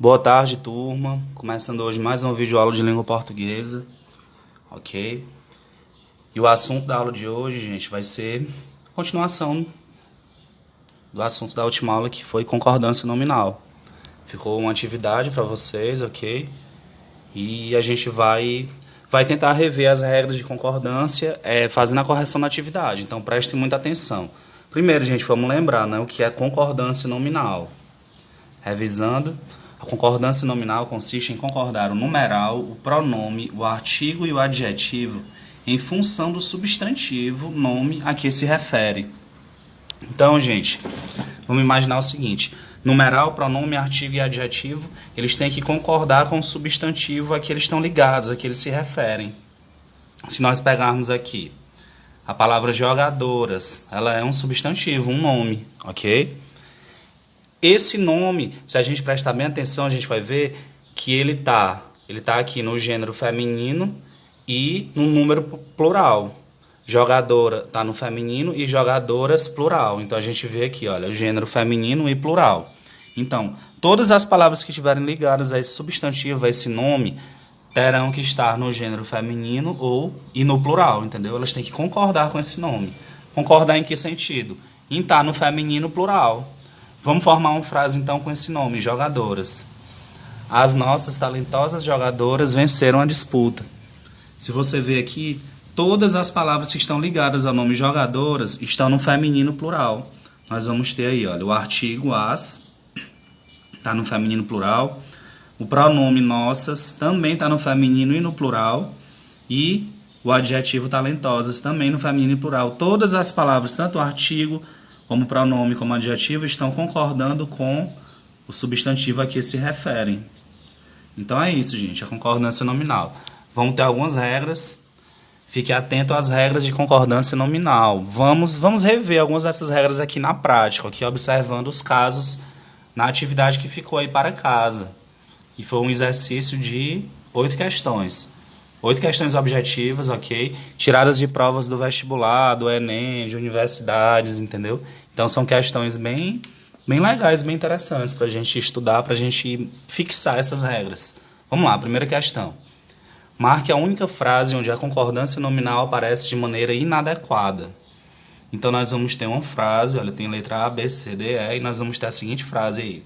Boa tarde, turma. Começando hoje mais um vídeo aula de língua portuguesa, ok? E o assunto da aula de hoje, gente, vai ser continuação do assunto da última aula, que foi concordância nominal. Ficou uma atividade para vocês, ok? E a gente vai tentar rever as regras de concordância, fazendo a correção na atividade. Então prestem muita atenção. Primeiro, gente, vamos lembrar, né, o que é concordância nominal. Revisando, a concordância nominal consiste em concordar o numeral, o pronome, o artigo e o adjetivo em função do substantivo, nome a que se refere. Então, gente, vamos imaginar o seguinte: numeral, pronome, artigo e adjetivo, eles têm que concordar com o substantivo a que eles estão ligados, a que eles se referem. Se nós pegarmos aqui a palavra jogadoras, ela é um substantivo, um nome, ok? Esse nome, se a gente prestar bem atenção, a gente vai ver que ele tá aqui no gênero feminino e no número plural. Jogadora está no feminino e jogadoras plural. Então a gente vê aqui, olha, o gênero feminino e plural. Então, todas as palavras que estiverem ligadas a esse substantivo, a esse nome, terão que estar no gênero feminino e no plural, entendeu? Elas têm que concordar com esse nome. Concordar em que sentido? Em estar no feminino plural. Vamos formar uma frase então com esse nome, jogadoras. As nossas talentosas jogadoras venceram a disputa. Se você ver aqui, todas as palavras que estão ligadas ao nome jogadoras estão no feminino plural. Nós vamos ter aí, olha, o artigo as, está no feminino plural. O pronome nossas também está no feminino e no plural. E o adjetivo talentosas também no feminino e plural. Todas as palavras, tanto o artigo como pronome como adjetivo, estão concordando com o substantivo a que se referem. Então é isso, gente, a concordância nominal. Vamos ter algumas regras. Fique atento às regras de concordância nominal. Vamos rever algumas dessas regras aqui na prática, aqui observando os casos na atividade que ficou aí para casa. E foi um exercício de 8 questões. 8 questões objetivas, ok? Tiradas de provas do vestibular, do Enem, de universidades, entendeu? Então são questões bem legais, bem interessantes para a gente estudar, para a gente fixar essas regras. Vamos lá, primeira questão. Marque a única frase onde a concordância nominal aparece de maneira inadequada. Então nós vamos ter uma frase, olha, tem letra A, B, C, D, E, e nós vamos ter a seguinte frase aí.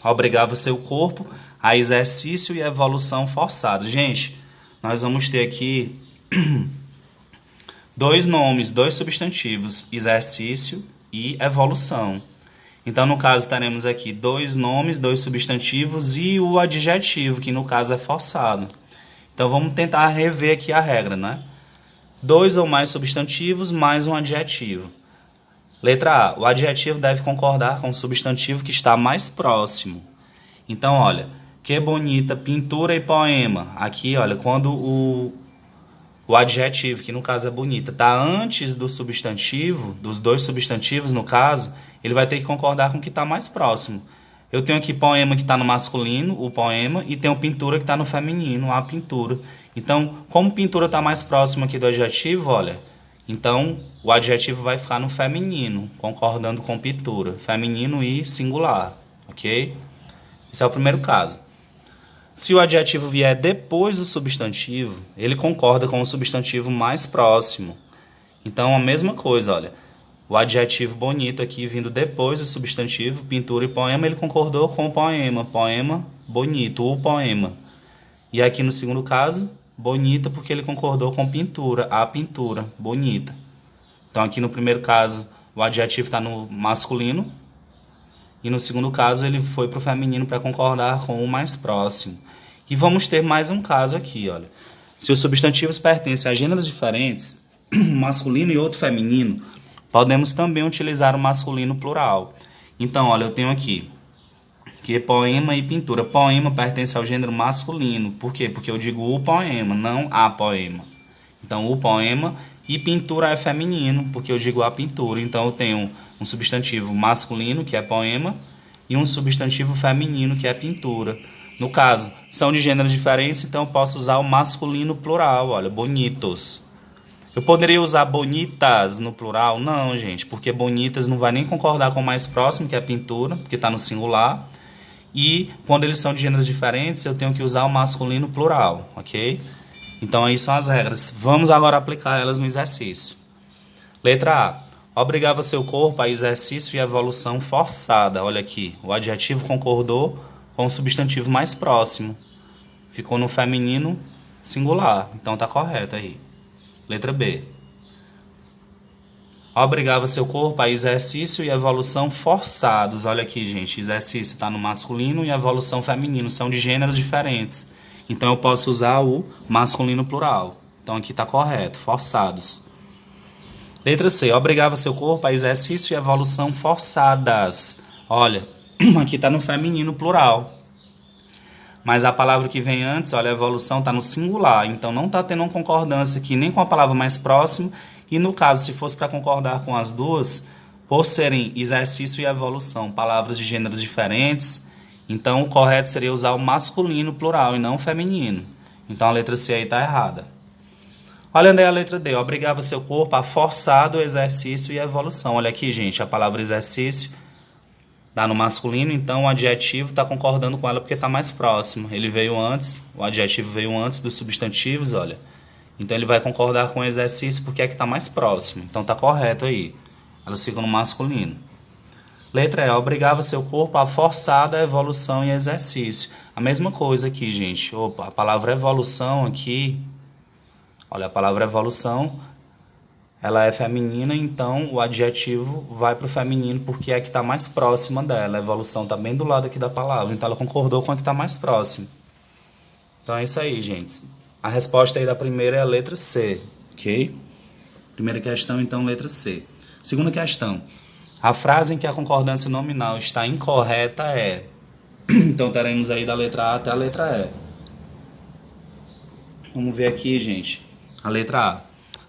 Obrigava seu corpo a exercício e evolução forçada. Gente, nós vamos ter aqui dois nomes, dois substantivos, exercício e evolução. Então, no caso, teremos aqui dois nomes, dois substantivos e o adjetivo, que no caso é forçado. Então, vamos tentar rever aqui a regra, né? Dois ou mais substantivos mais um adjetivo. Letra A. O adjetivo deve concordar com o substantivo que está mais próximo. Então, olha, que bonita pintura e poema. Aqui, olha, quando o adjetivo, que no caso é bonita, está antes do substantivo, dos dois substantivos no caso, ele vai ter que concordar com o que está mais próximo. Eu tenho aqui poema que está no masculino, o poema, e tenho pintura que está no feminino, a pintura. Então, como pintura está mais próximo aqui do adjetivo, olha, então o adjetivo vai ficar no feminino, concordando com pintura, feminino e singular, ok? Esse é o primeiro caso. Se o adjetivo vier depois do substantivo, ele concorda com o substantivo mais próximo. Então, a mesma coisa, olha. O adjetivo bonito aqui vindo depois do substantivo, pintura e poema, ele concordou com o poema. Poema, bonito, o poema. E aqui no segundo caso, bonita, porque ele concordou com pintura, a pintura, bonita. Então, aqui no primeiro caso, o adjetivo está no masculino. E no segundo caso, ele foi para o feminino para concordar com o mais próximo. E vamos ter mais um caso aqui, olha. Se os substantivos pertencem a gêneros diferentes, masculino e outro feminino, podemos também utilizar o masculino plural. Então, olha, eu tenho aqui que poema e pintura. Poema pertence ao gênero masculino. Por quê? Porque eu digo o poema, não a poema. Então, o poema e pintura é feminino, porque eu digo a pintura. Então, eu tenho um substantivo masculino, que é poema, e um substantivo feminino, que é pintura. No caso, são de gêneros diferentes, então eu posso usar o masculino plural, olha, bonitos. Eu poderia usar bonitas no plural? Não, gente, porque bonitas não vai nem concordar com o mais próximo, que é a pintura, porque está no singular. E quando eles são de gêneros diferentes, eu tenho que usar o masculino plural, ok? Então aí são as regras. Vamos agora aplicar elas no exercício. Letra A. Obrigava seu corpo a exercício e evolução forçada. Olha aqui, o adjetivo concordou com o substantivo mais próximo. Ficou no feminino singular, então tá correto aí. Letra B. Obrigava seu corpo a exercício e evolução forçados. Olha aqui, gente, exercício está no masculino e evolução feminino, são de gêneros diferentes. Então eu posso usar o masculino plural. Então aqui está correto, forçados. Letra C. Obrigava seu corpo a exercício e evolução forçadas. Olha, aqui está no feminino plural. Mas a palavra que vem antes, olha, a evolução está no singular. Então não está tendo uma concordância aqui nem com a palavra mais próxima. E no caso, se fosse para concordar com as duas, por serem exercício e evolução, palavras de gêneros diferentes, então o correto seria usar o masculino plural e não o feminino. Então a letra C aí está errada. Olhando aí a letra D, obrigava seu corpo a forçado exercício e evolução. Olha aqui, gente, a palavra exercício está no masculino, então o adjetivo está concordando com ela porque está mais próximo. Ele veio antes, o adjetivo veio antes dos substantivos, olha. Então ele vai concordar com o exercício porque é que está mais próximo. Então está correto aí. Elas ficam no masculino. Letra E. Obrigava seu corpo a forçada evolução e exercício. A mesma coisa aqui, gente. Opa, a palavra evolução aqui... Olha, a palavra evolução, ela é feminina, então o adjetivo vai para o feminino porque é a que está mais próxima dela. A evolução está bem do lado aqui da palavra. Então ela concordou com a que está mais próxima. Então é isso aí, gente. A resposta aí da primeira é a letra C, ok? Primeira questão, então, letra C. Segunda questão. A frase em que a concordância nominal está incorreta é... Então, teremos aí da letra A até a letra E. Vamos ver aqui, gente. A letra A.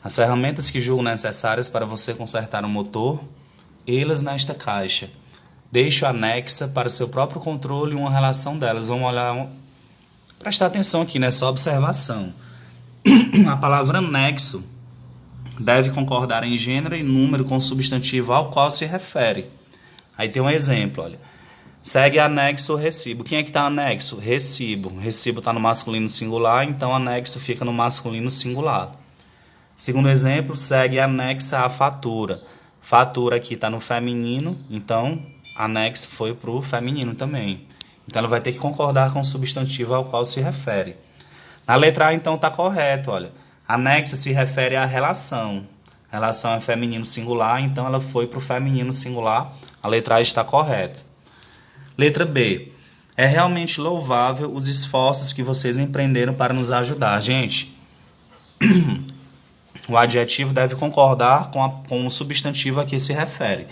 As ferramentas que julgo necessárias para você consertar o motor, elas nesta caixa. Deixo anexa para seu próprio controle uma relação delas. Vamos olhar... Prestar atenção aqui, né? Só observação. A palavra anexo deve concordar em gênero e número com o substantivo ao qual se refere. Aí tem um exemplo, olha. Segue anexo o recibo. Quem é que está anexo? Recibo. Recibo está no masculino singular, então anexo fica no masculino singular. Segundo exemplo, segue anexa a fatura. Fatura aqui está no feminino, então anexo foi para o feminino também. Então ela vai ter que concordar com o substantivo ao qual se refere. Na letra A, então, está correto, olha. Anexa se refere à relação. Relação é feminino singular, então ela foi para o feminino singular. A letra A está correta. Letra B. É realmente louvável os esforços que vocês empreenderam para nos ajudar. Gente, o adjetivo deve concordar com o substantivo a que se refere.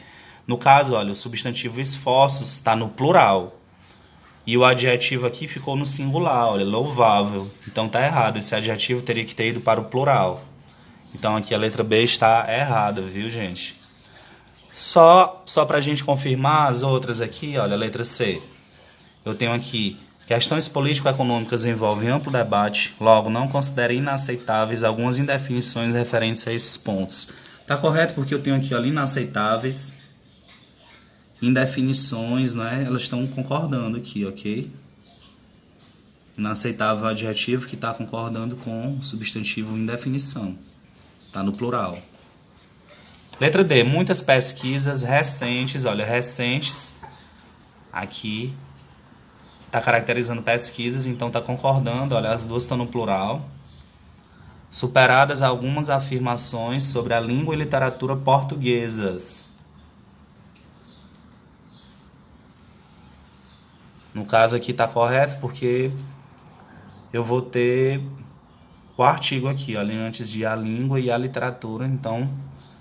No caso, olha, o substantivo esforços está no plural. E o adjetivo aqui ficou no singular, olha, louvável. Então tá errado, esse adjetivo teria que ter ido para o plural. Então aqui a letra B está errada, viu, gente? Só para a gente confirmar as outras aqui, olha, a letra C. Eu tenho aqui, questões político-econômicas envolvem amplo debate, logo não considere inaceitáveis algumas indefinições referentes a esses pontos. Tá correto porque eu tenho aqui, olha, inaceitáveis... Indefinições, né? Elas estão concordando aqui, ok? Inaceitável adjetivo que está concordando com o substantivo indefinição. Está no plural. Letra D. Muitas pesquisas recentes, olha, recentes, aqui, está caracterizando pesquisas, então está concordando, olha, as duas estão no plural. Superadas algumas afirmações sobre a língua e literatura portuguesas. No caso aqui está correto porque eu vou ter o artigo aqui, olha, antes de a língua e a literatura. Então,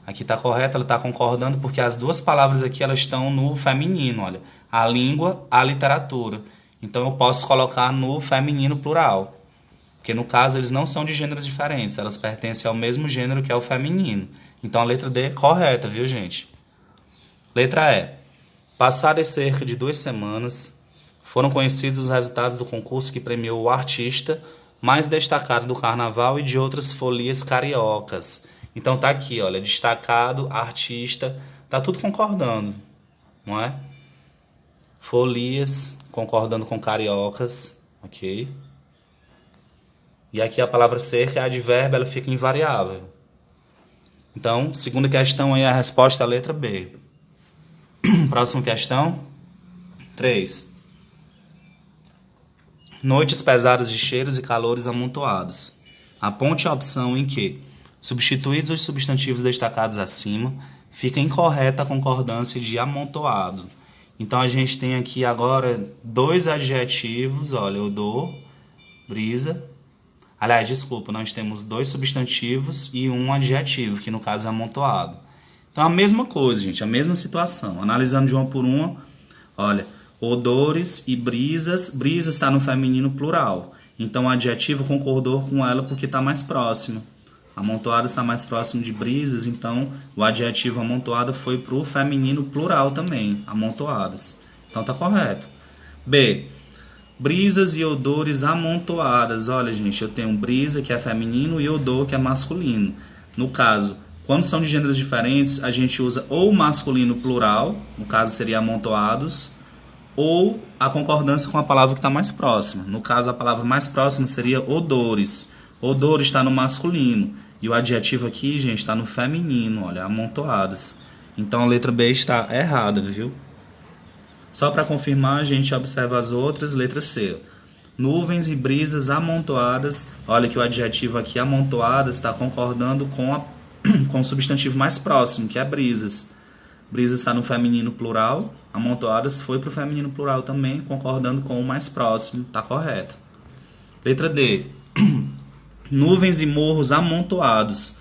aqui está correto, ela está concordando porque as duas palavras aqui elas estão no feminino, olha. A língua, a literatura. Então, eu posso colocar no feminino plural. Porque, no caso, eles não são de gêneros diferentes. Elas pertencem ao mesmo gênero que é o feminino. Então, a letra D é correta, viu, gente? Letra E. Passadas cerca de 2 semanas... Foram conhecidos os resultados do concurso que premiou o artista mais destacado do carnaval e de outras folias cariocas. Então tá aqui, olha, destacado, artista, tá tudo concordando, não é? Folias concordando com cariocas, ok? E aqui a palavra ser, que é advérbio, ela fica invariável. Então, segunda questão aí, a resposta é a letra B. Próxima questão. 3. Noites pesadas de cheiros e calores amontoados. Aponte a opção em que, substituídos os substantivos destacados acima, fica incorreta a concordância de amontoado. Então, a gente tem aqui agora 2 adjetivos, olha, odor, brisa. Aliás, desculpa, nós temos 2 substantivos e 1 adjetivo, que no caso é amontoado. Então, a mesma coisa, gente, a mesma situação. Analisando de uma por uma, olha, odores e brisas. Brisas está no feminino plural. Então, o adjetivo concordou com ela porque está mais próximo. Amontoado está mais próximo de brisas, então o adjetivo amontoado foi para o feminino plural também, amontoadas. Então, está correto. B. Brisas e odores amontoadas. Olha, gente, eu tenho brisa, que é feminino, e odor, que é masculino. No caso, quando são de gêneros diferentes, a gente usa ou masculino plural, no caso seria amontoados, ou a concordância com a palavra que está mais próxima. No caso, a palavra mais próxima seria odores. Odor está no masculino. E o adjetivo aqui, gente, está no feminino, olha, amontoadas. Então, a letra B está errada, viu? Só para confirmar, a gente observa as outras. Letra C. Nuvens e brisas amontoadas. Olha que o adjetivo aqui, amontoadas, está concordando com o substantivo mais próximo, que é brisas. Brisas está no feminino plural. Amontoadas foi para o feminino plural também, concordando com o mais próximo. Está correto. Letra D. Nuvens e morros amontoados.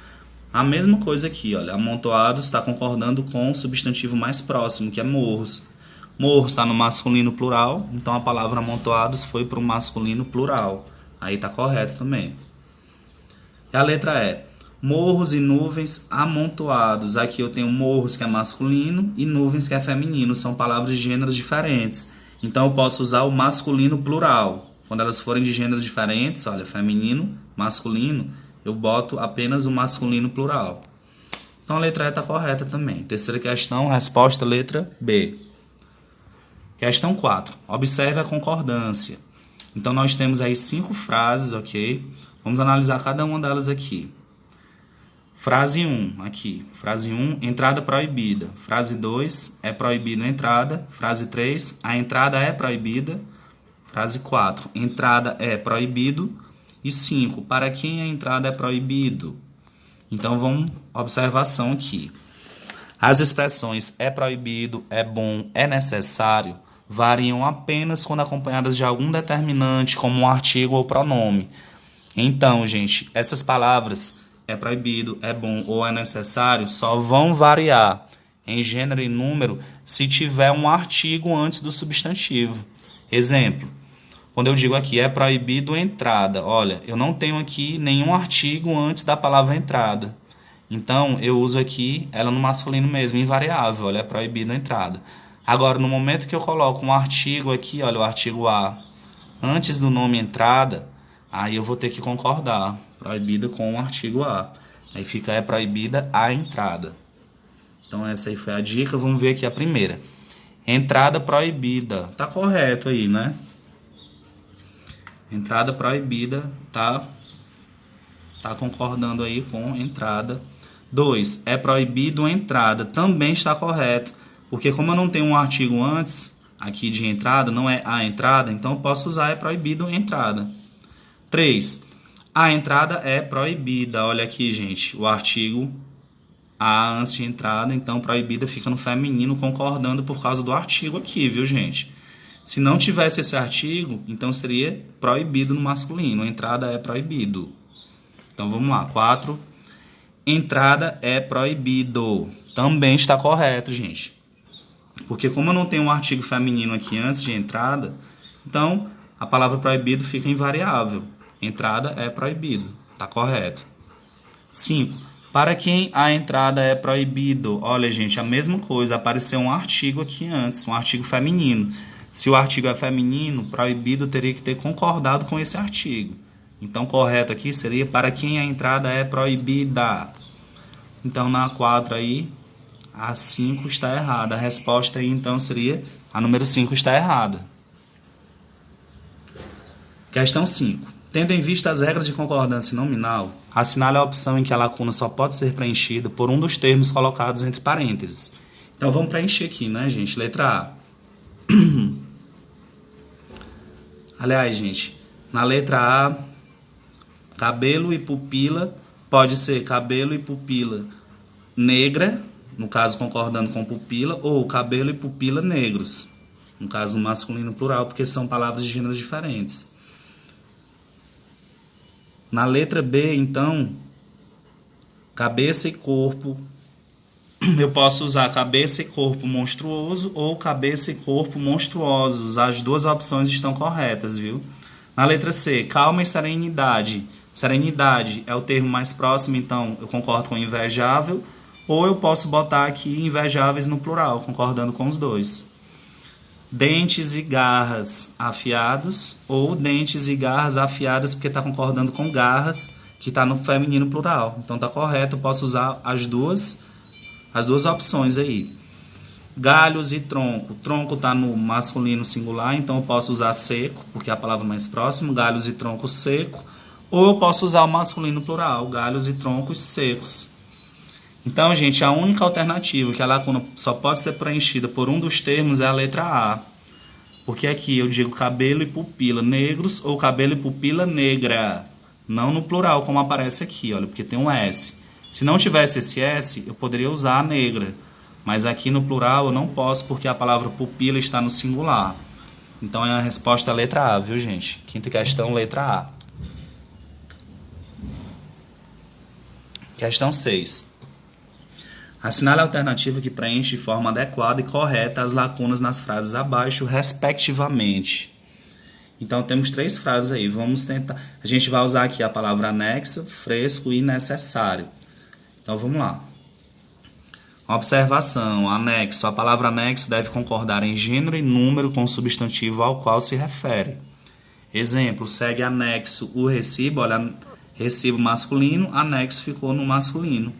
A mesma coisa aqui, olha. Amontoados está concordando com o substantivo mais próximo, que é morros. Morros está no masculino plural, então a palavra amontoados foi para o masculino plural. Aí está correto também. E a letra E. Morros e nuvens amontoados. Aqui eu tenho morros, que é masculino, e nuvens, que é feminino. São palavras de gêneros diferentes. Então eu posso usar o masculino plural. Quando elas forem de gêneros diferentes, olha, feminino, masculino, eu boto apenas o masculino plural. Então a letra E está correta também. Terceira questão, resposta letra B. Questão 4. Observe a concordância. Então, nós temos aí 5 frases, ok? Vamos analisar cada uma delas aqui. Frase 1, aqui. Frase 1, entrada proibida. Frase 2, é proibida a entrada. Frase 3, a entrada é proibida. Frase 4, entrada é proibido. E 5, para quem a entrada é proibido? Então, vamos observação aqui. As expressões é proibido, é bom, é necessário variam apenas quando acompanhadas de algum determinante, como um artigo ou pronome. Então, gente, essas palavras é proibido, é bom ou é necessário só vão variar em gênero e número se tiver um artigo antes do substantivo. Exemplo, quando eu digo aqui é proibido entrada, olha, eu não tenho aqui nenhum artigo antes da palavra entrada. Então, eu uso aqui ela no masculino mesmo, invariável, olha, é proibido a entrada. Agora, no momento que eu coloco um artigo aqui, olha, o artigo A, antes do nome entrada, aí eu vou ter que concordar, proibido com o artigo A. Aí fica é proibida a entrada. Então, essa aí foi a dica, vamos ver aqui a primeira. Entrada proibida, tá correto aí, né? Entrada proibida, tá concordando aí com entrada. 2, é proibido entrada, também está correto. Porque como eu não tenho um artigo antes, aqui de entrada, não é a entrada, então eu posso usar é proibido entrada. 3, a entrada é proibida. Olha aqui, gente, o artigo a antes de entrada, então proibida fica no feminino, concordando por causa do artigo aqui, viu, gente? Se não tivesse esse artigo, então seria proibido no masculino. Entrada é proibido. Então vamos lá. 4, entrada é proibido. Também está correto, gente. Porque como eu não tenho um artigo feminino aqui antes de entrada, então a palavra proibido fica invariável. Entrada é proibido. Está correto. 5. Para quem a entrada é proibido? Olha, gente, a mesma coisa. Apareceu um artigo aqui antes, um artigo feminino. Se o artigo é feminino, proibido teria que ter concordado com esse artigo. Então, correto aqui seria para quem a entrada é proibida. Então, na 4 aí, a 5 está errada. A resposta aí, então, seria a número 5 está errada. Questão 5. Tendo em vista as regras de concordância nominal, assinale a opção em que a lacuna só pode ser preenchida por um dos termos colocados entre parênteses. Então vamos preencher aqui, né, gente? Letra A. Aliás, gente, na letra A, cabelo e pupila pode ser cabelo e pupila negra, no caso concordando com pupila, ou cabelo e pupila negros, no caso masculino plural, porque são palavras de gêneros diferentes. Na letra B, então, cabeça e corpo, eu posso usar cabeça e corpo monstruoso ou cabeça e corpo monstruosos. As duas opções estão corretas, viu? Na letra C, calma e serenidade. Serenidade é o termo mais próximo, então eu concordo com invejável. Ou eu posso botar aqui invejáveis no plural, concordando com os dois. Dentes e garras afiados, ou dentes e garras afiadas, porque está concordando com garras, que está no feminino plural. Então está correto, eu posso usar as duas opções aí. Galhos e tronco. Tronco está no masculino singular, então eu posso usar seco, porque é a palavra mais próxima. Galhos e tronco seco. Ou eu posso usar o masculino plural, galhos e troncos secos. Então, gente, a única alternativa que a lacuna só pode ser preenchida por um dos termos é a letra A. Porque aqui eu digo cabelo e pupila negros ou cabelo e pupila negra. Não no plural, como aparece aqui, olha, porque tem um S. Se não tivesse esse S, eu poderia usar a negra. Mas aqui no plural eu não posso, porque a palavra pupila está no singular. Então é a resposta a letra A, viu, gente? Quinta questão, letra A. Questão 6. Assinale a alternativa que preenche de forma adequada e correta as lacunas nas frases abaixo, respectivamente. Então, temos 3 frases aí. Vamos tentar. A gente vai usar aqui a palavra anexa, fresco e necessário. Então, vamos lá. Observação. Anexo. A palavra anexo deve concordar em gênero e número com o substantivo ao qual se refere. Exemplo. Segue anexo o recibo. Olha, recibo masculino, anexo ficou no masculino.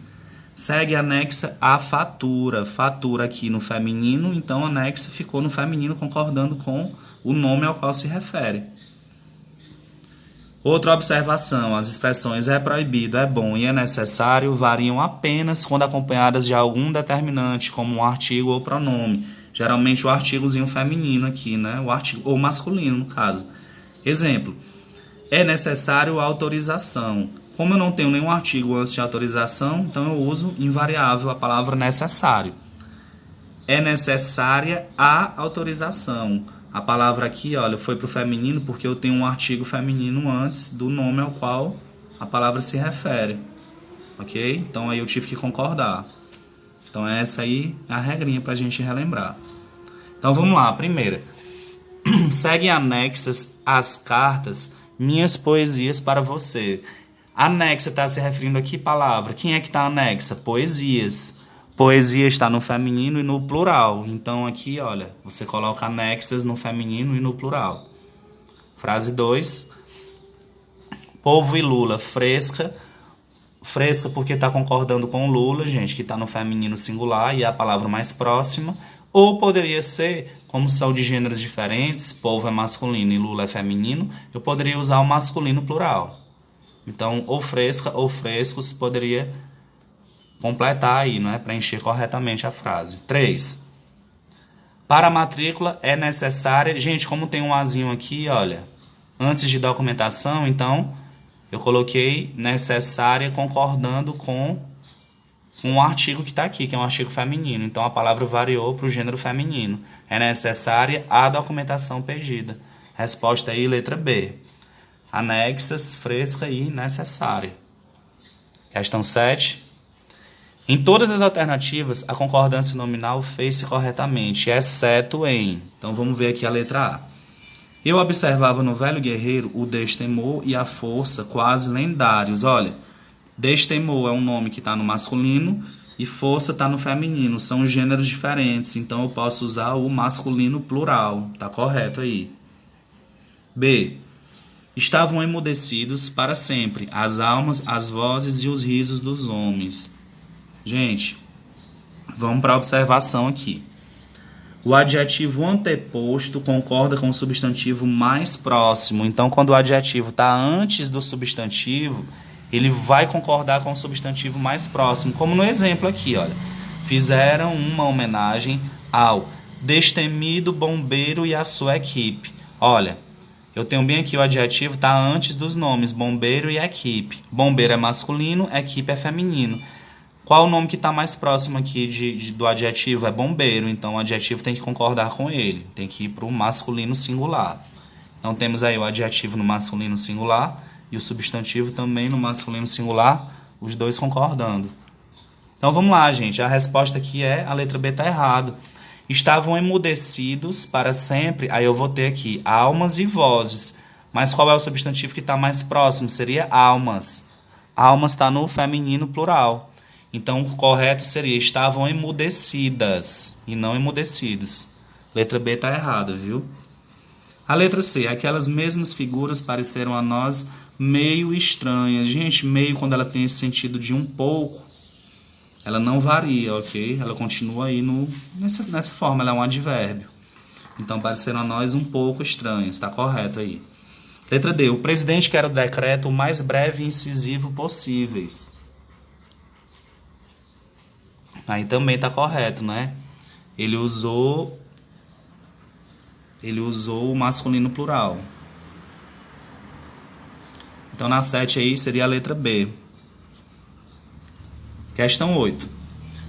Segue anexa a fatura. Fatura aqui no feminino, então anexa ficou no feminino, concordando com o nome ao qual se refere. Outra observação. As expressões é proibido, é bom e é necessário variam apenas quando acompanhadas de algum determinante, como um artigo ou pronome. Geralmente o artigozinho feminino aqui, né? O artigo, ou masculino, no caso. Exemplo. É necessário autorização. Como eu não tenho nenhum artigo antes de autorização, então eu uso invariável a palavra necessário. É necessária a autorização. A palavra aqui, olha, foi para o feminino porque eu tenho um artigo feminino antes do nome ao qual a palavra se refere. Ok? Então aí eu tive que concordar. Então essa aí é a regrinha para a gente relembrar. Então vamos lá, a primeira. Seguem anexas às cartas minhas poesias para você. Anexa está se referindo a que palavra? Quem é que está anexa? Poesias. Poesia está no feminino e no plural. Então aqui, olha, você coloca anexas no feminino e no plural. Frase 2. Polvo e Lula. Fresca. Fresca porque está concordando com Lula, gente, que está no feminino singular e é a palavra mais próxima. Ou poderia ser, como são de gêneros diferentes, polvo é masculino e Lula é feminino, eu poderia usar o masculino plural. Então, ou fresca ou frescos poderia completar aí, não é? Preencher corretamente a frase. 3. Para a matrícula é necessária... Gente, como tem um azinho aqui, olha, antes de documentação, então, eu coloquei necessária concordando com o artigo que está aqui, que é um artigo feminino. Então, a palavra variou para o gênero feminino. É necessária a documentação pedida. Resposta aí, letra B. Anexas, fresca e necessária. Questão 7. Em todas as alternativas, a concordância nominal fez-se corretamente, exceto em... Então, vamos ver aqui a letra A. Eu observava no velho guerreiro o destemor e a força quase lendários. Olha, destemor é um nome que está no masculino e força está no feminino. São gêneros diferentes, então eu posso usar o masculino plural. Está correto aí. B. Estavam emudecidos para sempre as almas, as vozes e os risos dos homens. Gente, vamos para a observação aqui. O adjetivo anteposto concorda com o substantivo mais próximo. Então, quando o adjetivo está antes do substantivo, ele vai concordar com o substantivo mais próximo. Como no exemplo aqui, olha. Fizeram uma homenagem ao destemido bombeiro e a sua equipe. Olha, eu tenho bem aqui o adjetivo, está antes dos nomes, bombeiro e equipe. Bombeiro é masculino, equipe é feminino. Qual o nome que está mais próximo aqui do adjetivo? É bombeiro, então o adjetivo tem que concordar com ele, tem que ir para o masculino singular. Então temos aí o adjetivo no masculino singular e o substantivo também no masculino singular, os dois concordando. Então vamos lá, gente, a resposta aqui é, a letra B está errada. Estavam emudecidos para sempre, aí eu vou ter aqui almas e vozes. Mas qual é o substantivo que está mais próximo? Seria almas. Almas está no feminino plural. Então, o correto seria, estavam emudecidas e não emudecidos. Letra B está errada, viu? A letra C, aquelas mesmas figuras pareceram a nós meio estranhas. Gente, meio, quando ela tem esse sentido de um pouco, ela não varia, ok? Ela continua aí nessa forma, ela é um advérbio. Então, pareceram a nós um pouco estranhas, está correto aí. Letra D, o presidente quer o decreto o mais breve e incisivo possíveis. Aí também está correto, né? Ele usou o masculino plural. Então, na 7 aí seria a letra B. Questão 8.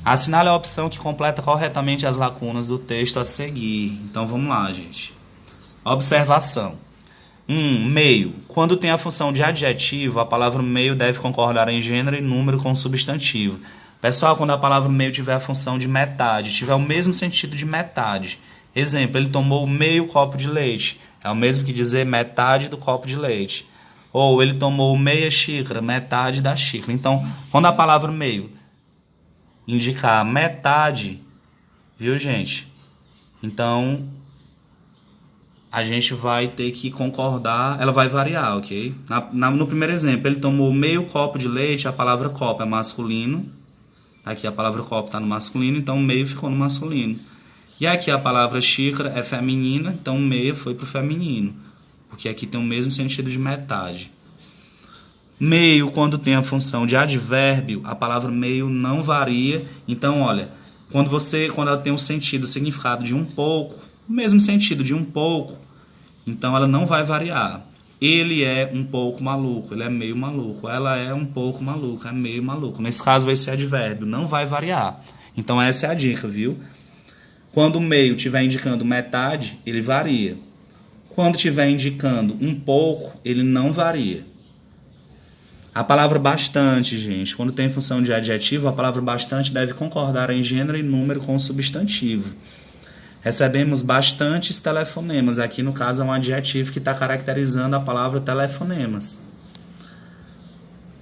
Assinale a opção que completa corretamente as lacunas do texto a seguir. Então, vamos lá, gente. Observação. 1. Meio. Quando tem a função de adjetivo, a palavra meio deve concordar em gênero e número com o substantivo. Pessoal, quando a palavra meio tiver a função de metade, tiver o mesmo sentido de metade. Exemplo, ele tomou meio copo de leite. É o mesmo que dizer metade do copo de leite. Ou ele tomou meia xícara, metade da xícara. Então, quando a palavra meio indicar metade, viu, gente? Então, a gente vai ter que concordar, ela vai variar, ok? No primeiro exemplo, ele tomou meio copo de leite, a palavra copo é masculino. Aqui a palavra copo está no masculino, então meio ficou no masculino. E aqui a palavra xícara é feminina, então meia foi para o feminino. Porque aqui tem o mesmo sentido de metade. Meio, quando tem a função de advérbio, a palavra meio não varia. Então, olha, quando ela tem o significado de um pouco, o mesmo sentido de um pouco, então ela não vai variar. Ele é um pouco maluco, ele é meio maluco. Ela é um pouco maluca, é meio maluco. Nesse caso vai ser advérbio, não vai variar. Então essa é a dica, viu? Quando o meio estiver indicando metade, ele varia. Quando estiver indicando um pouco, ele não varia. A palavra bastante, gente, quando tem função de adjetivo, a palavra bastante deve concordar em gênero e número com o substantivo. Recebemos bastantes telefonemas. Aqui, no caso, é um adjetivo que está caracterizando a palavra telefonemas.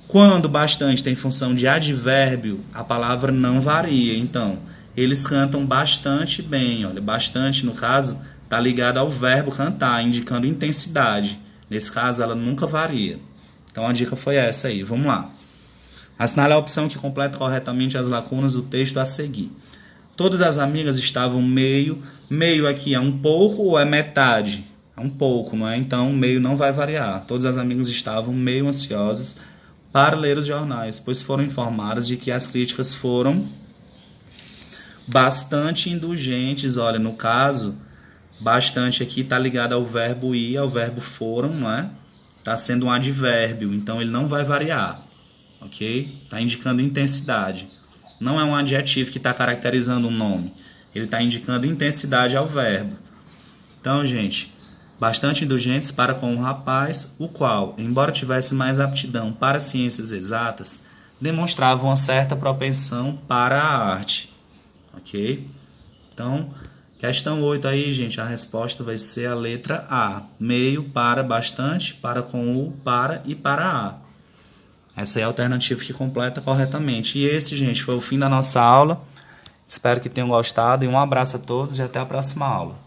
Quando bastante tem função de advérbio, a palavra não varia. Então, eles cantam bastante bem. Olha, bastante, no caso, está ligado ao verbo cantar, indicando intensidade. Nesse caso, ela nunca varia. Então, a dica foi essa aí. Vamos lá. Assinale a opção que completa corretamente as lacunas do texto a seguir. Todas as amigas estavam meio. Meio aqui é um pouco ou é metade? É um pouco, não é? Então, meio não vai variar. Todas as amigas estavam meio ansiosas para ler os jornais, pois foram informadas de que as críticas foram bastante indulgentes. Olha, no caso, bastante aqui está ligado ao verbo ir, ao verbo foram, não é? Está sendo um advérbio, então ele não vai variar, ok? Está indicando intensidade. Não é um adjetivo que está caracterizando um nome. Ele está indicando intensidade ao verbo. Então, gente, bastante indulgentes para com um rapaz, o qual, embora tivesse mais aptidão para ciências exatas, demonstrava uma certa propensão para a arte. Ok? Então, questão 8 aí, gente, a resposta vai ser a letra A. Meio, para, bastante, para com o, para e para a. Essa é a alternativa que completa corretamente. E esse, gente, foi o fim da nossa aula. Espero que tenham gostado e um abraço a todos e até a próxima aula.